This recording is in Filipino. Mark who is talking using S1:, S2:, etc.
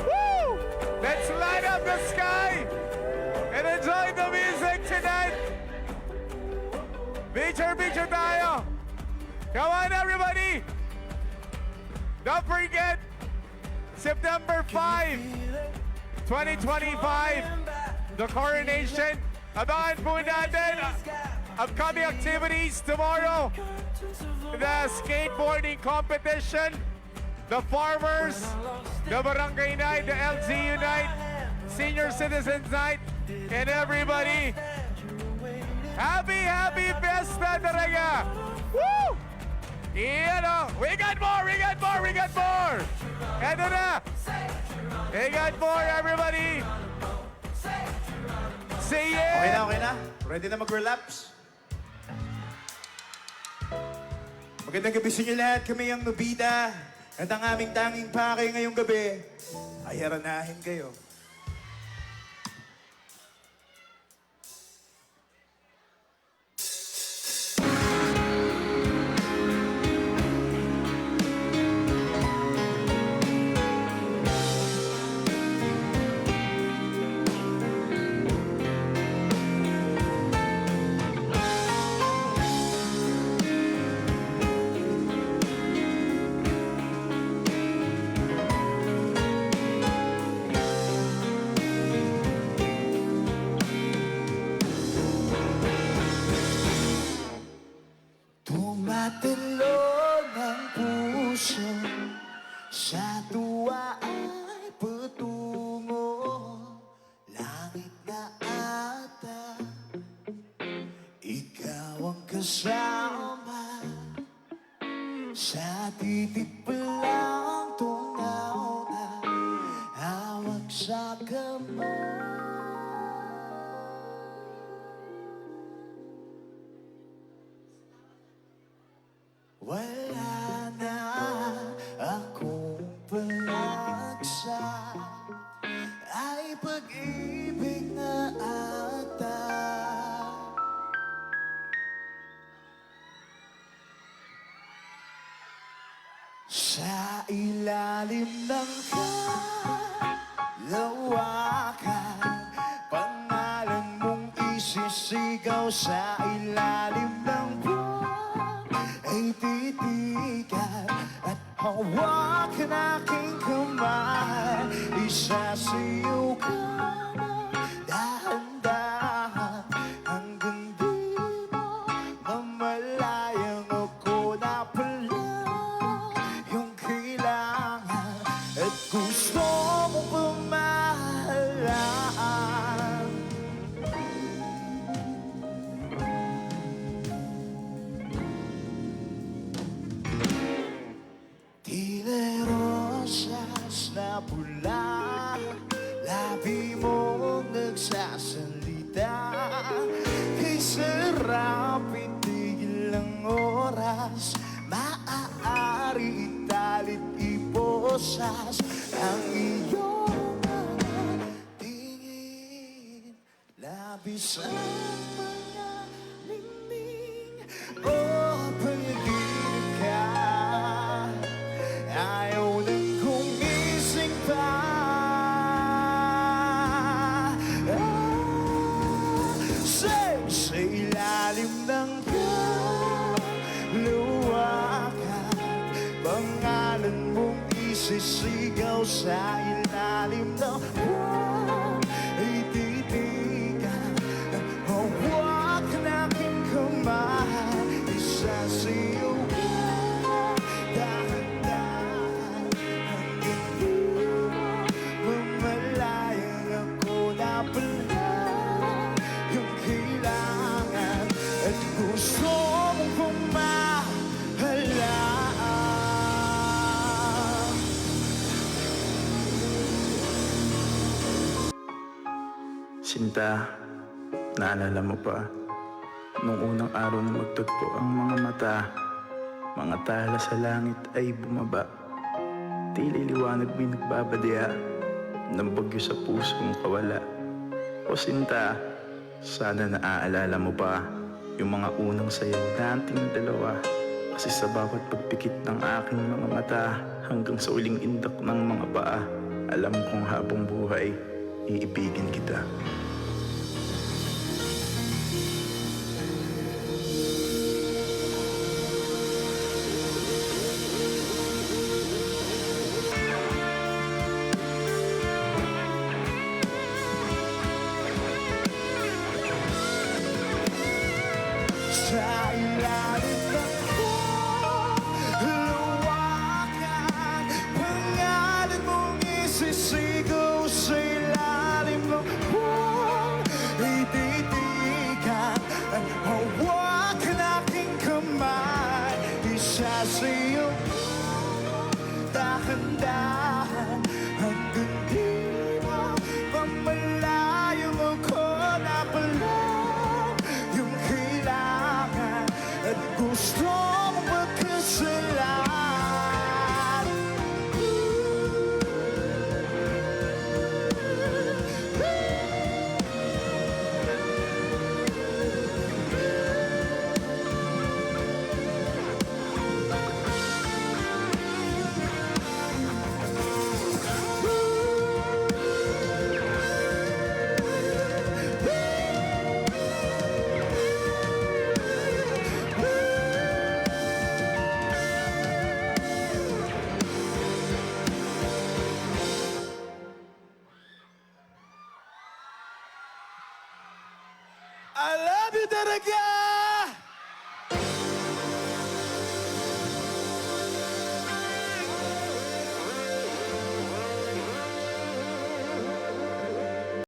S1: Woo! Let's light up the sky and enjoy the music tonight. Picture tayo. Come on, everybody. Don't forget, September 5, 2025, the coronation. Abangan po natin upcoming activities tomorrow. The skateboarding competition, the farmers, the barangay night, the LGU night, senior citizens night, and everybody. Happy Fiesta talaga! Woo! Iyan o! We got more! Eto na! We got more, everybody! Say yeah!
S2: Okay na. Ready na mag-relapse? Magandang gabi sa inyo lahat. Kami ang Nobita. At ang aming tanging pake ngayong gabi ay haranahin kayo. Tumatalon ang puso sa tuwa ay patungo langit na ata. Ikaw ang kasama sa titig pa lang tunaw na hawak sa kamay. Wala na akong palagsa, ay pag-ibig na ata. Sa ilalim ng kalawakan, pangalan mong isisigaw sa ilalim ng ay titigan at hawakan aking kamay. Isasiyo ka na dahan-dahan hanggang di mo mamalayang ako na pala yung kailangan at gusto mong pamahalaan. Tila rosas na pula, labi mong nagsasalita. Kay sarap itigil ang oras, maaari italit iposas ang iyong mga tingin. Labis ang mga ningning, oh panaginip ka. Ayaw nang gumising pa. Sa ilalim ng kalawakan, pangalan mong isisigaw sa ilalim ng buwan ay titigan. Hawakan aking kamay, isasiyo ka dahan-dahan hanggang di mo mamalayang ako na pala yung kailangan at gusto mong pamahalaan.
S3: Sinta, naalala mo pa nung unang araw na magtagpo ang mga mata, mga tala sa langit ay bumaba. Tila liwanag may nagbabadya ng bagyo sa pusong kawala. O Sinta, sana naaalala mo pa yung mga unang sayaw nating dalawa. Kasi sa bawat pagpikit ng aking mga mata hanggang sa uling indak ng mga paa, alam kong habang buhay, iibigin kita.
S2: Sa ilalim ng luwakan, pangalan mong isisigaw sa ilalim ng buwan. Ititigan ang hawak ng aking kamay, isa sa iyo dahan-dahan hanggang di mo pamalayo mo ko na pala yung kailangan at gusto mong magkasalan. I love you talaga!